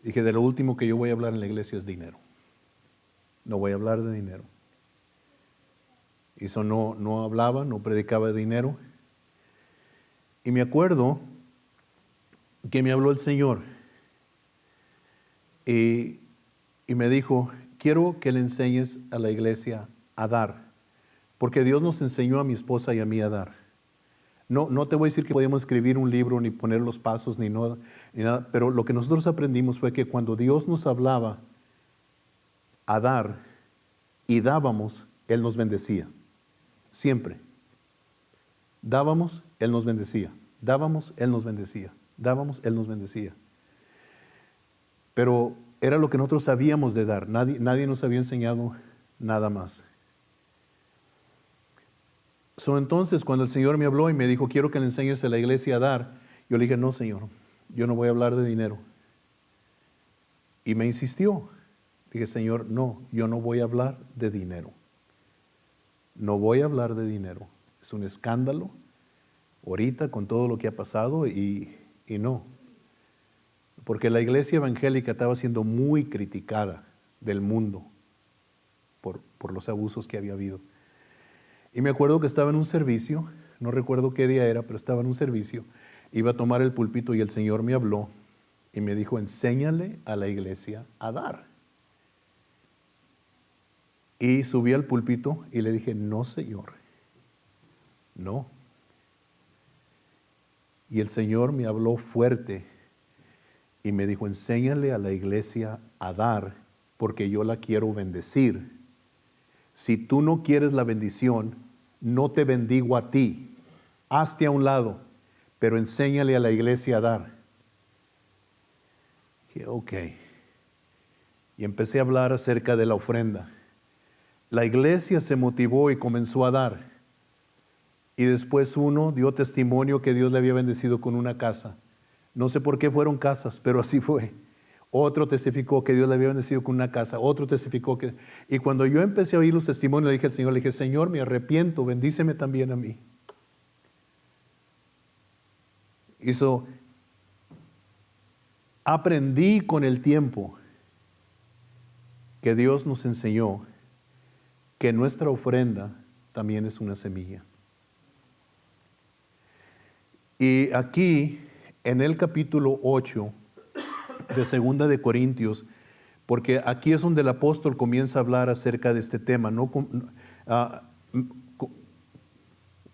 dije, de lo último que yo voy a hablar en la iglesia es dinero. No voy a hablar de dinero. Y eso no hablaba, no predicaba de dinero. Y me acuerdo que me habló el Señor y me dijo, quiero que le enseñes a la iglesia a dar, porque Dios nos enseñó a mi esposa y a mí a dar. No te voy a decir que podíamos escribir un libro, ni poner los pasos, ni nada, pero lo que nosotros aprendimos fue que cuando Dios nos hablaba a dar y dábamos, Él nos bendecía. Siempre. Dábamos, Él nos bendecía. Dábamos, Él nos bendecía. Dábamos, Él nos bendecía. Pero era lo que nosotros sabíamos de dar. Nadie nos había enseñado nada más. Entonces, cuando el Señor me habló y me dijo, quiero que le enseñes a la iglesia a dar, yo le dije, no, Señor, yo no voy a hablar de dinero. Y me insistió. Dije, Señor, no, yo no voy a hablar de dinero. No voy a hablar de dinero. Es un escándalo ahorita con todo lo que ha pasado y no. Porque la iglesia evangélica estaba siendo muy criticada del mundo por los abusos que había habido. Y me acuerdo que estaba en un servicio, no recuerdo qué día era, pero estaba en un servicio, iba a tomar el púlpito y el Señor me habló y me dijo, enséñale a la iglesia a dar. Y subí al púlpito y le dije, no, Señor, no. Y el Señor me habló fuerte y me dijo, enséñale a la iglesia a dar, porque yo la quiero bendecir. Si tú no quieres la bendición, no te bendigo a ti. Hazte a un lado, pero enséñale a la iglesia a dar. Dije, ok. Y empecé a hablar acerca de la ofrenda. La iglesia se motivó y comenzó a dar. Y después uno dio testimonio que Dios le había bendecido con una casa. No sé por qué fueron casas, pero así fue. Otro testificó que Dios le había bendecido con una casa. Otro testificó que... Y cuando yo empecé a oír los testimonios, le dije al Señor, Señor, me arrepiento, bendíceme también a mí. Aprendí con el tiempo que Dios nos enseñó que nuestra ofrenda también es una semilla. Y aquí, en el capítulo 8 de Segunda de Corintios, porque aquí es donde el apóstol comienza a hablar acerca de este tema,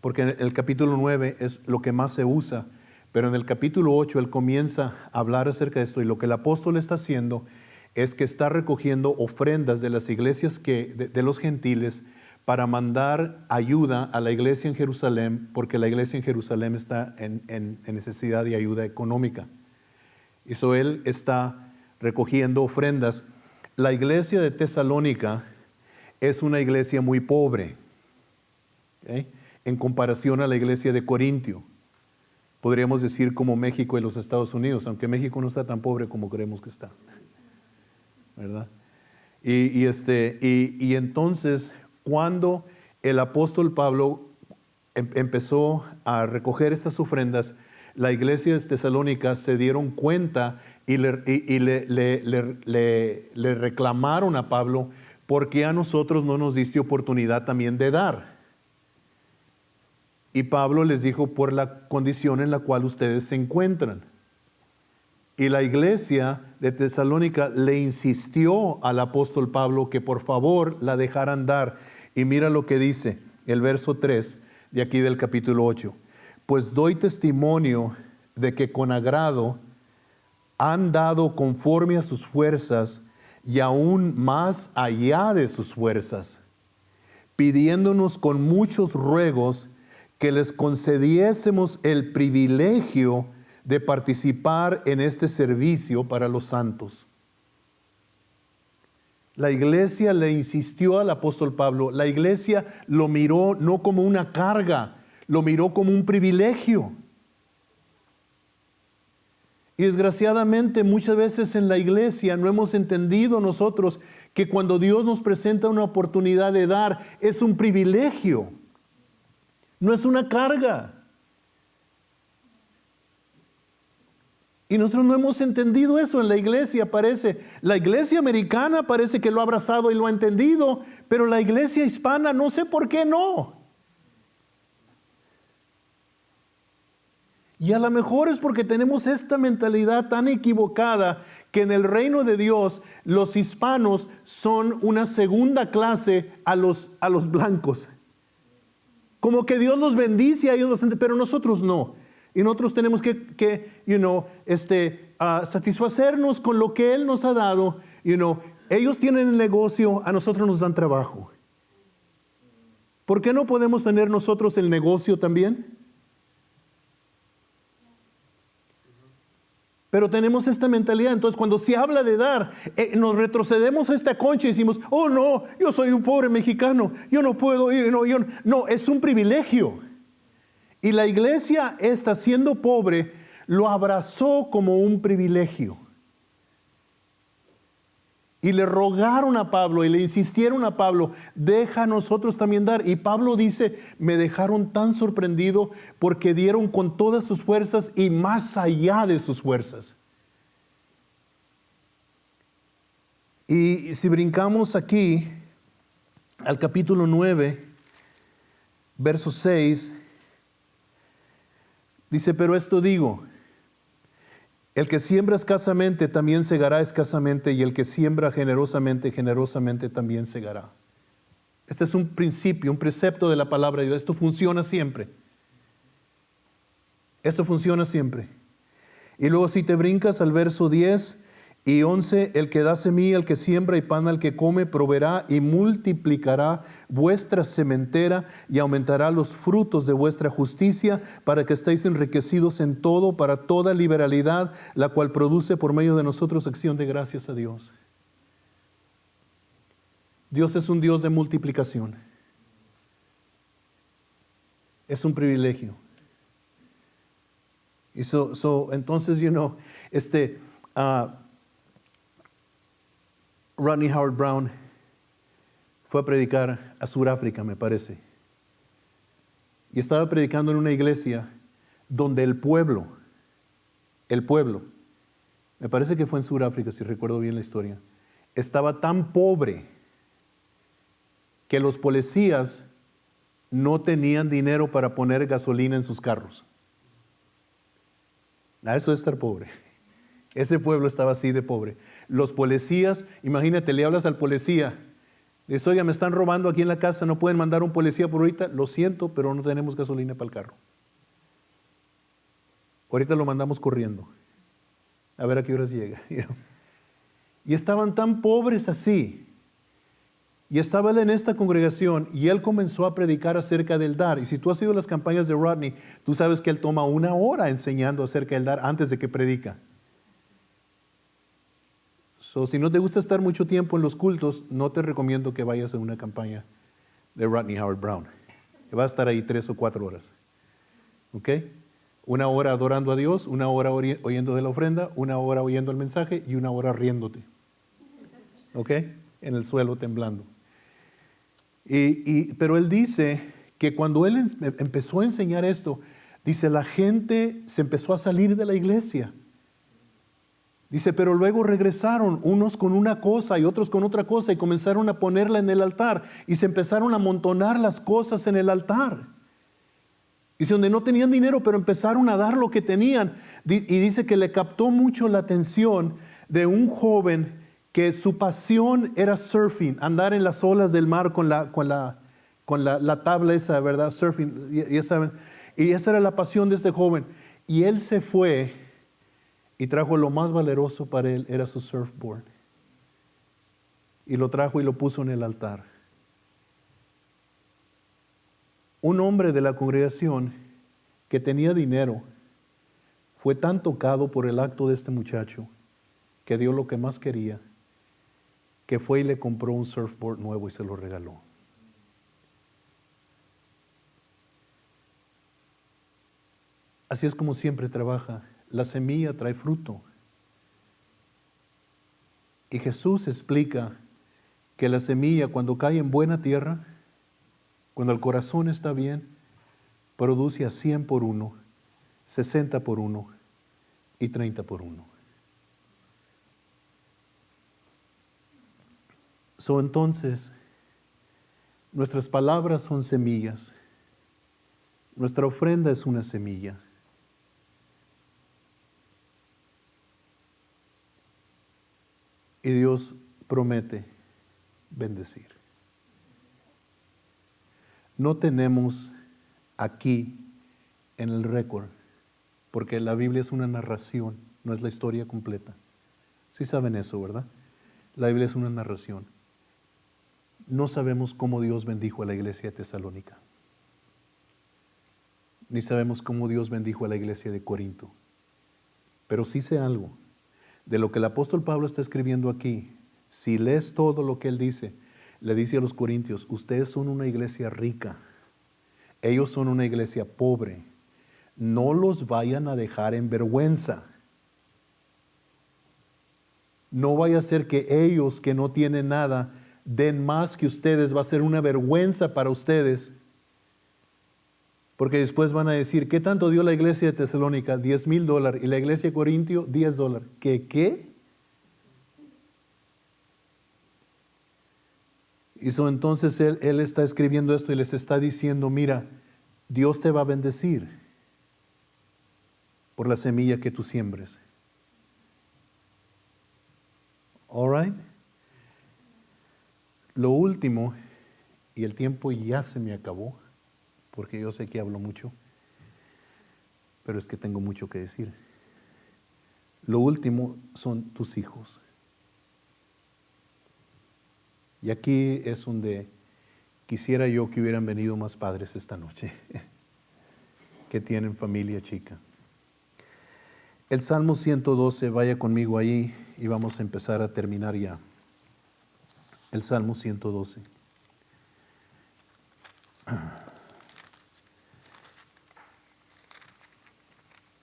porque en el capítulo 9 es lo que más se usa, pero en el capítulo 8 él comienza a hablar acerca de esto, y lo que el apóstol está haciendo es que está recogiendo ofrendas de las iglesias de los gentiles para mandar ayuda a la iglesia en Jerusalén, porque la iglesia en Jerusalén está en necesidad de ayuda económica. Y eso él está recogiendo ofrendas. La iglesia de Tesalónica es una iglesia muy pobre, ¿okay?, en comparación a la iglesia de Corintio. Podríamos decir como México y los Estados Unidos, aunque México no está tan pobre como creemos que está, ¿verdad? Y entonces, cuando el apóstol Pablo empezó a recoger estas ofrendas, la iglesia de Tesalónica se dieron cuenta y le reclamaron a Pablo: ¿por qué a nosotros no nos diste oportunidad también de dar? Y Pablo les dijo: por la condición en la cual ustedes se encuentran. Y la iglesia de Tesalónica le insistió al apóstol Pablo que por favor la dejaran dar. Y mira lo que dice el verso 3 de aquí del capítulo 8. Pues doy testimonio de que con agrado han dado conforme a sus fuerzas y aún más allá de sus fuerzas, pidiéndonos con muchos ruegos que les concediésemos el privilegio de participar en este servicio para los santos. La iglesia le insistió al apóstol Pablo. La iglesia lo miró no como una carga, lo miró como un privilegio. Y desgraciadamente muchas veces en la iglesia no hemos entendido nosotros que cuando Dios nos presenta una oportunidad de dar, es un privilegio, no es una carga. Y nosotros no hemos entendido eso en la iglesia, parece. La iglesia americana parece que lo ha abrazado y lo ha entendido, pero la iglesia hispana no sé por qué no. Y a lo mejor es porque tenemos esta mentalidad tan equivocada que en el reino de Dios los hispanos son una segunda clase a los blancos. Como que Dios los bendice a ellos, pero nosotros no. Y nosotros tenemos que satisfacernos con lo que Él nos ha dado. Ellos tienen el negocio, a nosotros nos dan trabajo. ¿Por qué no podemos tener nosotros el negocio también? Pero tenemos esta mentalidad. Entonces cuando se habla de dar, nos retrocedemos a esta concha y decimos: oh no, yo soy un pobre mexicano, yo no puedo, no, es un privilegio. Y la iglesia esta, siendo pobre, lo abrazó como un privilegio. Y le rogaron a Pablo y le insistieron a Pablo: deja a nosotros también dar. Y Pablo dice: me dejaron tan sorprendido porque dieron con todas sus fuerzas y más allá de sus fuerzas. Y si brincamos aquí al capítulo 9, verso 6, dice: pero esto digo, el que siembra escasamente también segará escasamente, y el que siembra generosamente, generosamente también segará. Este es un principio, un precepto de la palabra de Dios. Esto funciona siempre. Esto funciona siempre. Y luego si te brincas al verso 10 y 11, el que da semilla al que siembra y pan al que come, proveerá y multiplicará vuestra sementera y aumentará los frutos de vuestra justicia, para que estéis enriquecidos en todo, para toda liberalidad, la cual produce por medio de nosotros acción de gracias a Dios. Dios es un Dios de multiplicación. Es un privilegio. Y entonces, Rodney Howard Brown fue a predicar a Sudáfrica, me parece. Y estaba predicando en una iglesia donde el pueblo, me parece que fue en Sudáfrica, si recuerdo bien la historia, estaba tan pobre que los policías no tenían dinero para poner gasolina en sus carros. Eso es estar pobre. Ese pueblo estaba así de pobre. Los policías, imagínate, le hablas al policía, le dices, oiga, me están robando aquí en la casa, ¿no pueden mandar un policía por ahorita? Lo siento, pero no tenemos gasolina para el carro. Ahorita lo mandamos corriendo. A ver a qué horas llega. Y estaban tan pobres así. Y estaba él en esta congregación y él comenzó a predicar acerca del dar. Y si tú has ido a las campañas de Rodney, tú sabes que él toma 1 hora enseñando acerca del dar antes de que predica. Si no te gusta estar mucho tiempo en los cultos, no te recomiendo que vayas a una campaña de Rodney Howard Brown. Va a estar ahí 3 o 4 horas. ¿Ok? 1 hora adorando a Dios, 1 hora oyendo de la ofrenda, 1 hora oyendo el mensaje y 1 hora riéndote. ¿Ok? En el suelo temblando. Pero él dice que cuando él empezó a enseñar esto, dice, la gente se empezó a salir de la iglesia. Dice, pero luego regresaron unos con una cosa y otros con otra cosa y comenzaron a ponerla en el altar y se empezaron a amontonar las cosas en el altar. Dice, donde no tenían dinero, pero empezaron a dar lo que tenían. Y dice que le captó mucho la atención de un joven que su pasión era surfing, andar en las olas del mar con la tabla esa, ¿verdad? Surfing, ya saben. Y esa era la pasión de este joven. Y él se fue y trajo lo más valeroso para él, era su surfboard. Y lo trajo y lo puso en el altar. Un hombre de la congregación que tenía dinero fue tan tocado por el acto de este muchacho que dio lo que más quería, que fue y le compró un surfboard nuevo y se lo regaló. Así es como siempre trabaja. La semilla trae fruto. Y Jesús explica que la semilla, cuando cae en buena tierra, cuando el corazón está bien, produce a 100 por 1, 60 por 1 y 30 por 1. Entonces, nuestras palabras son semillas. Nuestra ofrenda es una semilla. Y Dios promete bendecir. No tenemos aquí en el récord, porque la Biblia es una narración, no es la historia completa. Sí saben eso, ¿verdad? La Biblia es una narración. No sabemos cómo Dios bendijo a la iglesia de Tesalónica, ni sabemos cómo Dios bendijo a la iglesia de Corinto, pero sí sé algo. De lo que el apóstol Pablo está escribiendo aquí, si lees todo lo que él dice, le dice a los corintios, ustedes son una iglesia rica, ellos son una iglesia pobre, no los vayan a dejar en vergüenza. No vaya a ser que ellos que no tienen nada den más que ustedes, va a ser una vergüenza para ustedes. Porque después van a decir, ¿qué tanto dio la iglesia de Tesalónica? $10,000. Y la iglesia de Corintio, $10. ¿Qué? Y entonces él está escribiendo esto y les está diciendo, mira, Dios te va a bendecir por la semilla que tú siembres. All right. Lo último, y el tiempo ya se me acabó, porque yo sé que hablo mucho, pero es que tengo mucho que decir. Lo último son tus hijos. Y aquí es donde quisiera yo que hubieran venido más padres esta noche, que tienen familia chica. El Salmo 112, vaya conmigo ahí y vamos a empezar a terminar ya. El Salmo 112.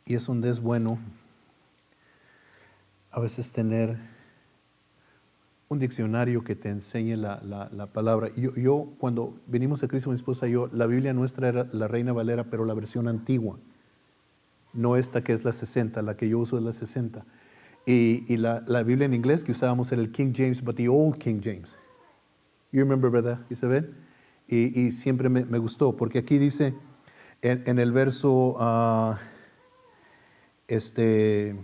Y es donde es bueno a veces tener un diccionario que te enseñe la palabra. Yo cuando venimos a Cristo, mi esposa y yo, la Biblia nuestra era la Reina Valera, pero la versión antigua. No esta que es la 60, la que yo uso es la 60. Y la Biblia en inglés que usábamos era el King James, but the old King James. You remember, ¿verdad, Isabel? Y siempre me gustó, porque aquí dice en el verso el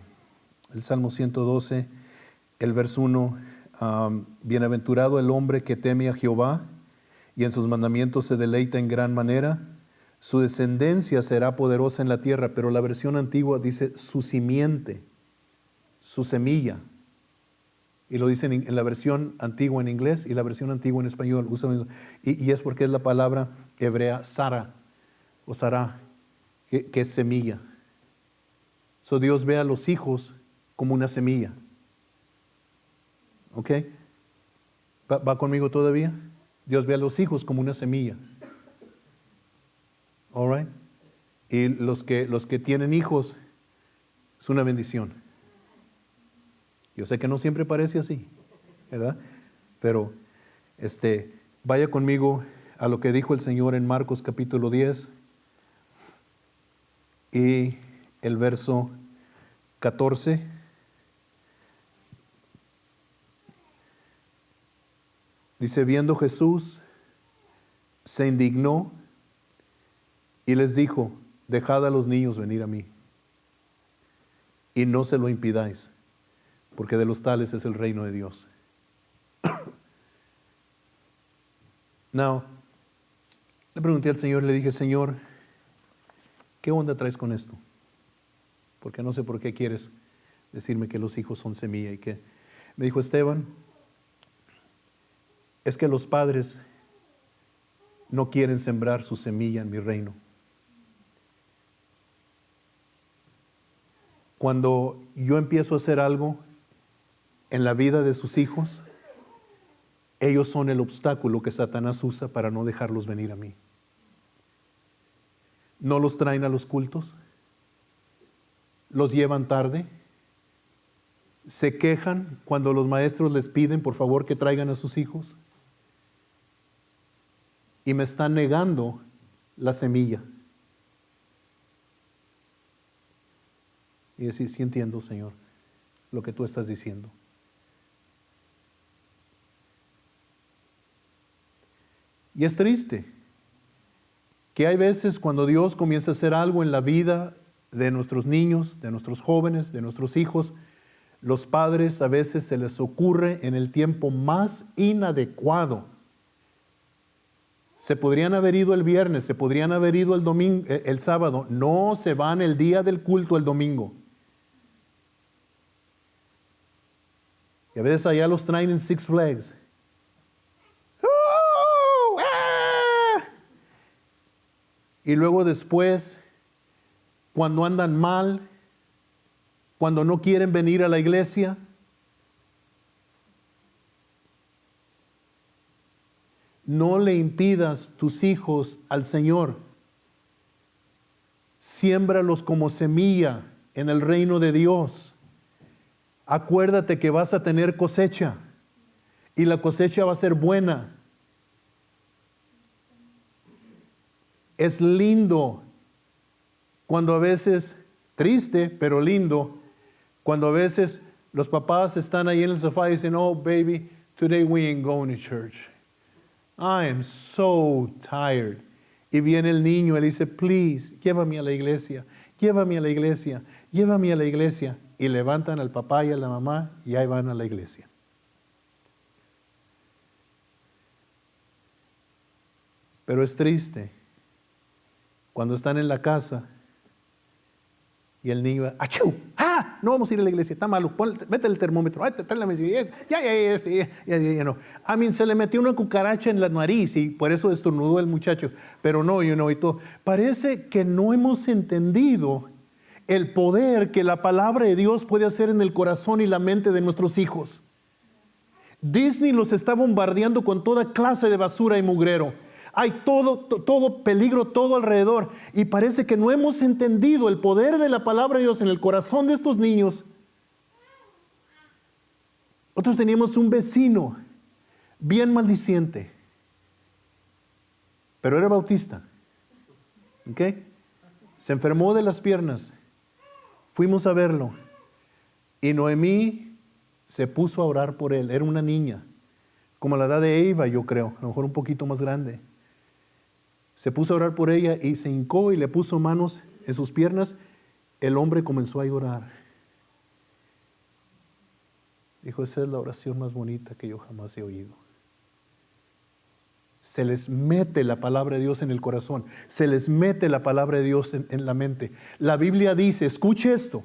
Salmo 112, el verso 1, bienaventurado el hombre que teme a Jehová y en sus mandamientos se deleita en gran manera. Su descendencia será poderosa en la tierra, pero la versión antigua dice su simiente, su semilla. Y lo dicen en la versión antigua en inglés y la versión antigua en español. Y es porque es la palabra hebrea Sara o Sará, que es semilla. So Dios ve a los hijos como una semilla. ¿Ok? ¿Va conmigo todavía? Dios ve a los hijos como una semilla. All right. Y los que tienen hijos es una bendición. Yo sé que no siempre parece así, ¿verdad? Pero vaya conmigo a lo que dijo el Señor en Marcos capítulo 10 y el verso 14. Dice, viendo Jesús, se indignó y les dijo, dejad a los niños venir a mí y no se lo impidáis, porque de los tales es el reino de Dios. Now, le pregunté al Señor, le dije, Señor, ¿qué onda traes con esto? Porque no sé por qué quieres decirme que los hijos son semilla y que... Me dijo, Esteban, es que los padres no quieren sembrar su semilla en mi reino. Cuando yo empiezo a hacer algo en la vida de sus hijos, ellos son el obstáculo que Satanás usa para no dejarlos venir a mí. No los traen a los cultos, los llevan tarde, se quejan cuando los maestros les piden por favor que traigan a sus hijos y me están negando la semilla. Y decir, sí entiendo, Señor, lo que tú estás diciendo. Y es triste que hay veces cuando Dios comienza a hacer algo en la vida de nuestros niños, de nuestros jóvenes, de nuestros hijos, los padres a veces se les ocurre en el tiempo más inadecuado. Se podrían haber ido el viernes, se podrían haber ido el domingo, el sábado. No, se van el día del culto el domingo. Y a veces allá los traen en Six Flags. Y luego después, cuando andan mal, cuando no quieren venir a la iglesia, no le impidas tus hijos al Señor. Siémbralos como semilla en el reino de Dios. Acuérdate que vas a tener cosecha y la cosecha va a ser buena. Es lindo cuando a veces, triste, pero lindo, cuando a veces los papás están ahí en el sofá y dicen, oh baby, today we ain't going to church. I am so tired. Y viene el niño y le dice, please, llévame a la iglesia, llévame a la iglesia, llévame a la iglesia. Y levantan al papá y a la mamá y ahí van a la iglesia. Pero es triste cuando están en la casa y el niño, ¡achú! ¡Ah! No vamos a ir a la iglesia, está malo, mete el termómetro, trae la medicina, ya, no. A mí se le metió una cucaracha en la nariz y por eso estornudó el muchacho, pero no, y todo. Parece que no hemos entendido el poder que la palabra de Dios puede hacer en el corazón y la mente de nuestros hijos. Disney los está bombardeando con toda clase de basura y mugrero. Hay todo peligro, todo alrededor. Y parece que no hemos entendido el poder de la palabra de Dios en el corazón de estos niños. Nosotros teníamos un vecino bien maldiciente, pero era bautista. ¿Ok? Se enfermó de las piernas. Fuimos a verlo. Y Noemí se puso a orar por él. Era una niña, como la edad de Eva, yo creo, a lo mejor un poquito más grande. Se puso a orar por ella y se hincó y le puso manos en sus piernas El hombre comenzó a llorar. Dijo, esa es la oración más bonita que yo jamás he oído. Se les mete la palabra de Dios en el corazón. Se les mete la palabra de Dios en la mente. La Biblia dice, escuche esto.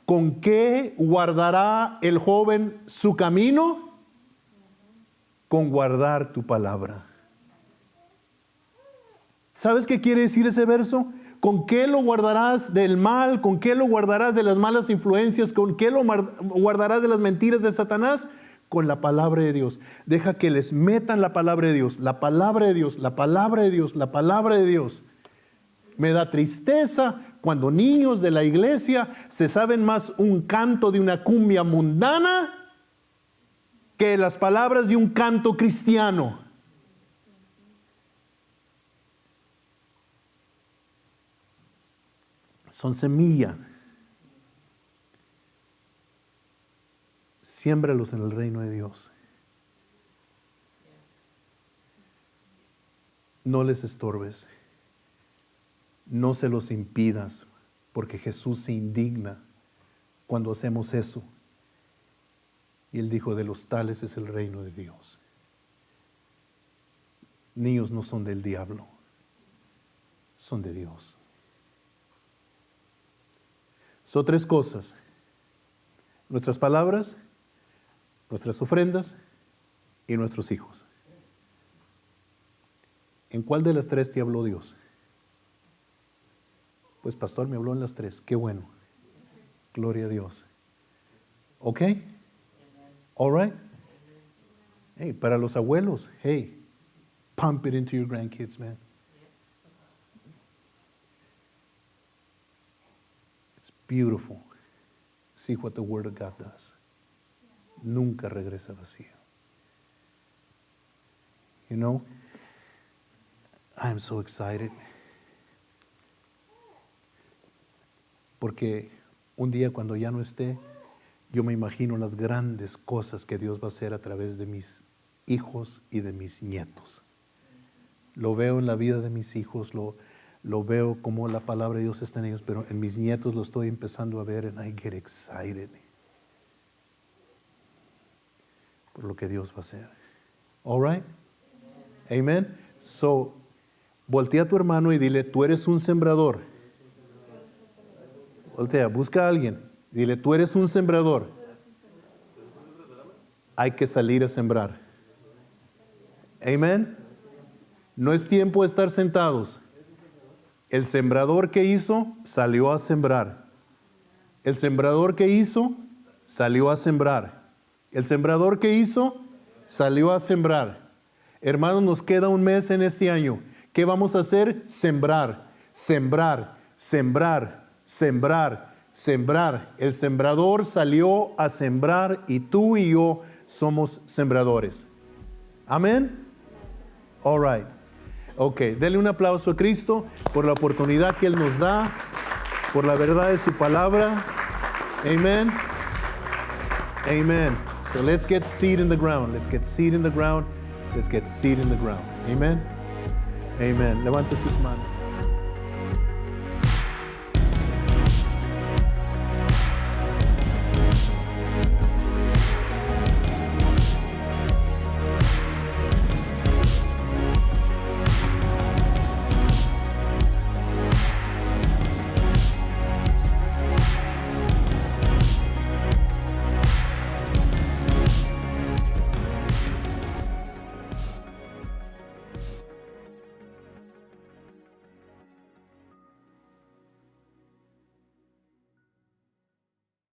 ¿Con qué guardará el joven su camino? Con guardar tu palabra. ¿Sabes qué quiere decir ese verso? ¿Con qué lo guardarás del mal? ¿Con qué lo guardarás de las malas influencias? ¿Con qué lo guardarás de las mentiras de Satanás? Con la palabra de Dios. Deja que les metan la palabra de Dios, la palabra de Dios, la palabra de Dios, la palabra de Dios. Me da tristeza cuando niños de la iglesia se saben más un canto de una cumbia mundana que las palabras de un canto cristiano. Son semilla. Siémbralos en el reino de Dios. No les estorbes. No se los impidas, porque Jesús se indigna cuando hacemos eso. Y Él dijo, de los tales es el reino de Dios. Niños no son del diablo, son de Dios. Son tres cosas: nuestras palabras, nuestras ofrendas y nuestros hijos. ¿En cuál de las tres te habló Dios? Pues pastor, me habló en las tres. Qué bueno. Gloria a Dios. ¿Ok? All right? Hey, para los abuelos, hey, pump it into your grandkids, man. It's beautiful. See what the Word of God does. Nunca regresa vacío. You know, I'm so excited. Porque un día cuando ya no esté, yo me imagino las grandes cosas que Dios va a hacer a través de mis hijos y de mis nietos. Lo veo en la vida de mis hijos, lo veo como la palabra de Dios está en ellos, pero en mis nietos lo estoy empezando a ver, and I get excited por lo que Dios va a hacer. All right? Amen. So, voltea a tu hermano y dile, tú eres un sembrador. Voltea, busca a alguien. Dile, tú eres un sembrador. Hay que salir a sembrar. Amén. No es tiempo de estar sentados. El sembrador que hizo, salió a sembrar. El sembrador que hizo, salió a sembrar. El sembrador que hizo, salió a sembrar. Hermanos, nos queda un mes en este año. ¿Qué vamos a hacer? Sembrar, sembrar, sembrar, sembrar, sembrar. El sembrador salió a sembrar y tú y yo somos sembradores. Amén. All right. Ok, denle un aplauso a Cristo por la oportunidad que Él nos da, por la verdad de su palabra. Amen. Amen. So let's get seed in the ground. Let's get seed in the ground. Let's get seed in the ground. Amen. Amen. Levante sus manos.